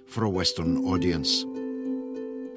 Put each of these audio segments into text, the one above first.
for a Western audience.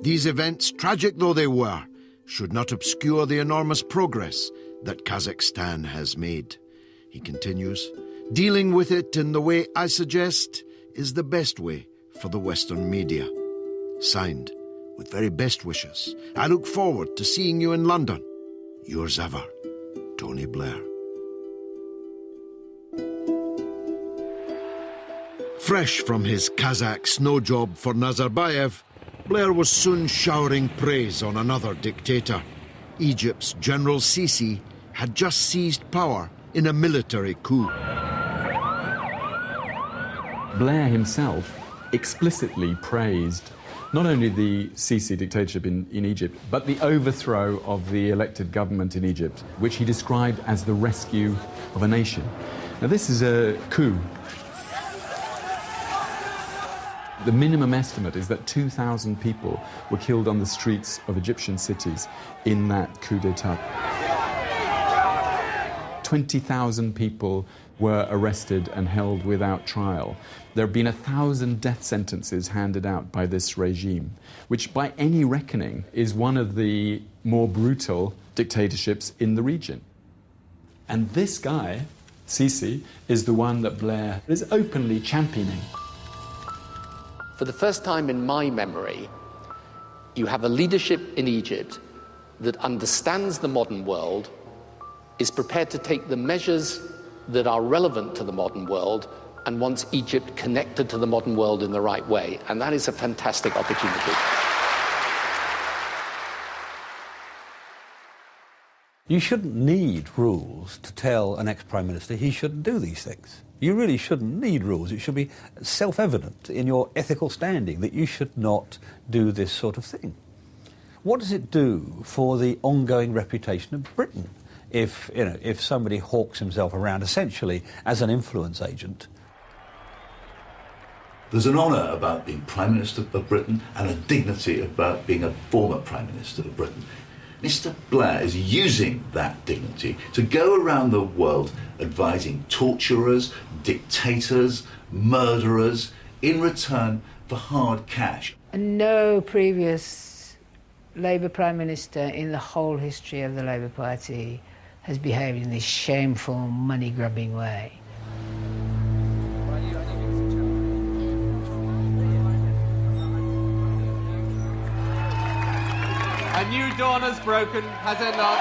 These events, tragic though they were, should not obscure the enormous progress that Kazakhstan has made. He continues, dealing with it in the way I suggest is the best way for the Western media. Signed, with very best wishes. I look forward to seeing you in London. Yours ever, Tony Blair. Fresh from his Kazakh snow job for Nazarbayev, Blair was soon showering praise on another dictator. Egypt's General Sisi had just seized power in a military coup. Blair himself explicitly praised not only the Sisi dictatorship in Egypt, but the overthrow of the elected government in Egypt, which he described as the rescue of a nation. Now, this is a coup. The minimum estimate is that 2,000 people were killed on the streets of Egyptian cities in that coup d'etat. 20,000 people were arrested and held without trial. There have been 1,000 death sentences handed out by this regime, which by any reckoning is one of the more brutal dictatorships in the region. And this guy, Sisi, is the one that Blair is openly championing. For the first time in my memory, you have a leadership in Egypt that understands the modern world, is prepared to take the measures that are relevant to the modern world, and wants Egypt connected to the modern world in the right way. And that is a fantastic opportunity. You shouldn't need rules to tell an ex-Prime Minister he shouldn't do these things. You really shouldn't need rules. It should be self-evident in your ethical standing that you should not do this sort of thing. What does it do for the ongoing reputation of Britain if somebody hawks himself around essentially as an influence agent? There's an honour about being Prime Minister of Britain and a dignity about being a former Prime Minister of Britain. Mr. Blair is using that dignity to go around the world advising torturers, dictators, murderers, in return for hard cash. No previous Labour Prime Minister in the whole history of the Labour Party has behaved in this shameful, money-grubbing way. A new dawn has broken, has it not?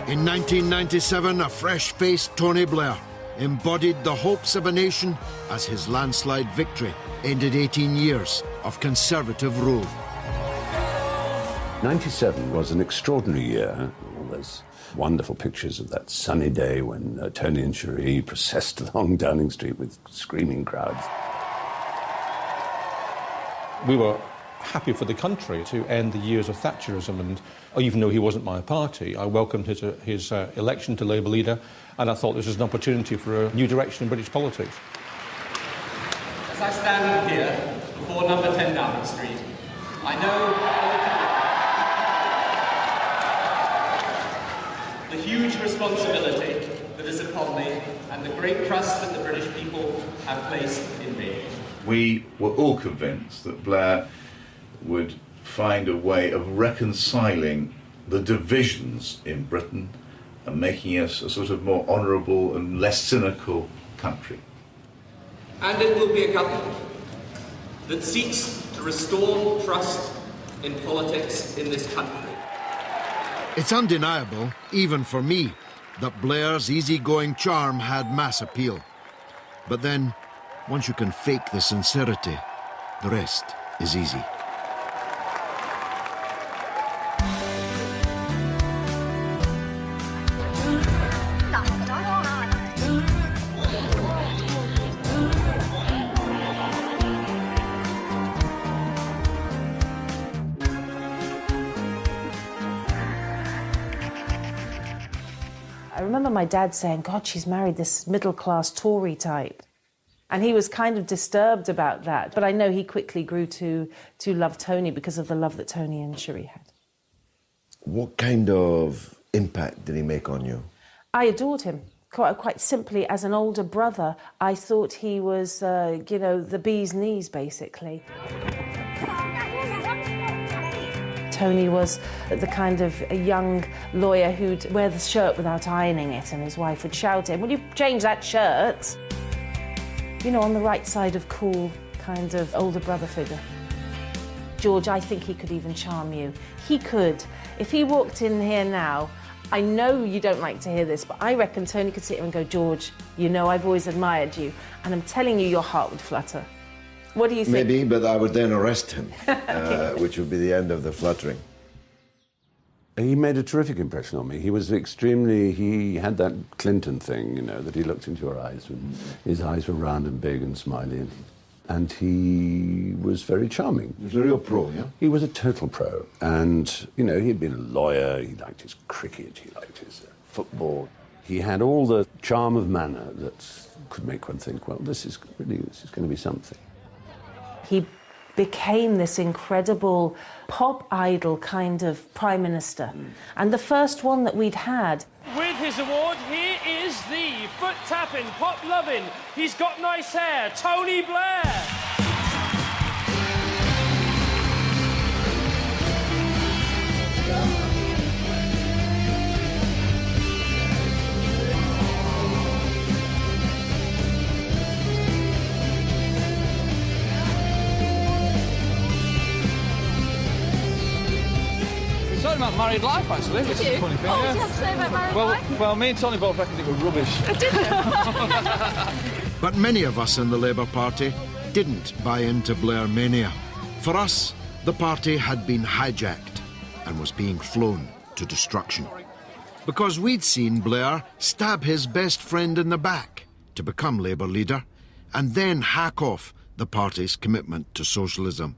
In 1997, a fresh-faced Tony Blair embodied the hopes of a nation as his landslide victory ended 18 years of Conservative rule. 97 was an extraordinary year. All those wonderful pictures of that sunny day when Tony and Cherie processed along Downing Street with screaming crowds. We were happy for the country to end the years of Thatcherism, and even though he wasn't my party, I welcomed his election to Labour leader, and I thought this was an opportunity for a new direction in British politics. As I stand here before number 10 Downing Street, I know the huge responsibility that is upon me and the great trust that the British people have placed in me. We were all convinced that Blair would find a way of reconciling the divisions in Britain and making us a sort of more honourable and less cynical country. And it will be a government that seeks to restore trust in politics in this country. It's undeniable, even for me, that Blair's easygoing charm had mass appeal. But then, once you can fake the sincerity, the rest is easy. I remember my dad saying, God, she's married this middle-class Tory type. And he was kind of disturbed about that. But I know he quickly grew to love Tony because of the love that Tony and Cherie had. What kind of impact did he make on you? I adored him. Quite simply, as an older brother, I thought he was, you know, the bee's knees, basically. Tony was the kind of a young lawyer who'd wear the shirt without ironing it, and his wife would shout at him, "Will you change that shirt?" You know, on the right side of cool, kind of older brother figure. George, I think he could even charm you. He could. If he walked in here now, I know you don't like to hear this, but I reckon Tony could sit here and go, "George, you know I've always admired you, and I'm telling you your heart would flutter." What do you think? Maybe, but I would then arrest him, which would be the end of the fluttering. He made a terrific impression on me. He was extremely... He had that Clinton thing, you know, that he looked into your eyes, and his eyes were round and big and smiley, and he was very charming. He was a real pro, yeah? He was a total pro, and, you know, he'd been a lawyer, he liked his cricket, he liked his football. He had all the charm of manner that could make one think, well, this is going to be something. He became this incredible pop idol kind of prime minister, and the first one that we'd had. With his award, here is the foot-tapping, pop-loving, he's got nice hair, Tony Blair. About married life, actually. Did you? Funny thing, did you have to say about married life? Well, me and Tony both reckoned it was rubbish. Did you? But many of us in the Labour Party didn't buy into Blair mania. For us, the party had been hijacked and was being flown to destruction. Because we'd seen Blair stab his best friend in the back to become Labour leader and then hack off the party's commitment to socialism.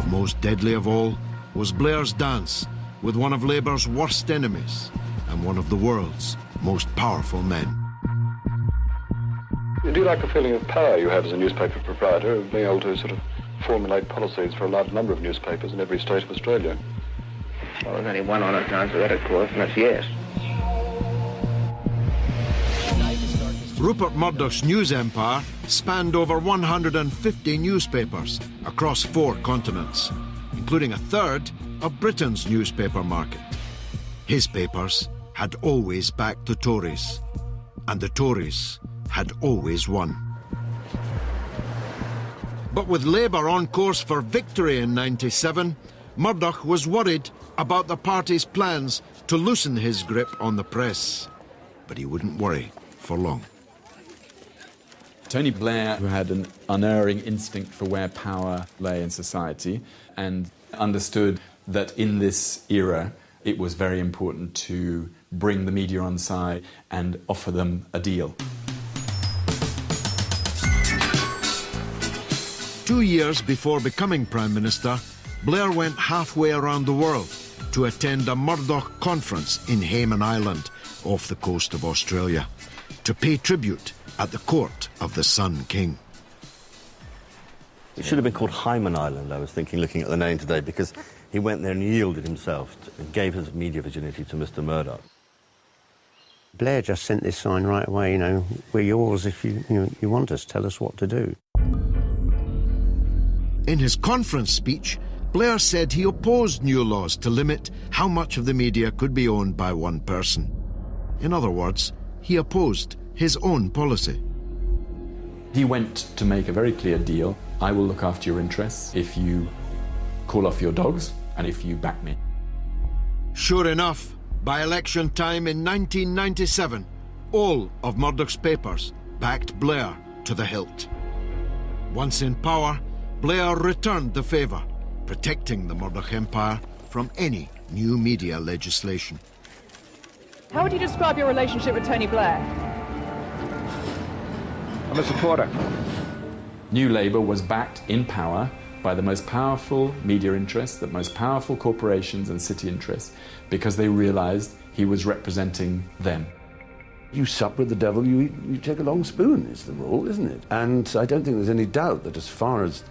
Most deadly of all was Blair's dance with one of Labour's worst enemies and one of the world's most powerful men. Do you like the feeling of power you have as a newspaper proprietor, of being able to sort of formulate policies for a large number of newspapers in every state of Australia? Well, there's only one honest answer to that, of course, and that's yes. Rupert Murdoch's news empire spanned over 150 newspapers across 4 continents, including a third of Britain's newspaper market. His papers had always backed the Tories, and the Tories had always won. But with Labour on course for victory in '97, Murdoch was worried about the party's plans to loosen his grip on the press. But he wouldn't worry for long. Tony Blair, who had an unerring instinct for where power lay in society and understood that in this era it was very important to bring the media on side and offer them a deal. 2 years before becoming Prime Minister, Blair went halfway around the world to attend a Murdoch conference in Hayman Island off the coast of Australia to pay tribute at the court of the Sun King. It should have been called Hyman Island, I was thinking, looking at the name today, because he went there and yielded himself and gave his media virginity to Mr. Murdoch. Blair just sent this sign right away, you know, we're yours if you want us, tell us what to do. In his conference speech, Blair said he opposed new laws to limit how much of the media could be owned by one person. In other words, he opposed his own policy. He went to make a very clear deal. I will look after your interests if you call off your dogs and if you back me. Sure enough, by election time in 1997, all of Murdoch's papers backed Blair to the hilt. Once in power, Blair returned the favour, protecting the Murdoch empire from any new media legislation. How would you describe your relationship with Tony Blair? I'm a supporter. New Labour was backed in power by the most powerful media interests, the most powerful corporations and city interests, because they realised he was representing them. You sup with the devil, you take a long spoon, is the rule, isn't it? And I don't think there's any doubt that as far as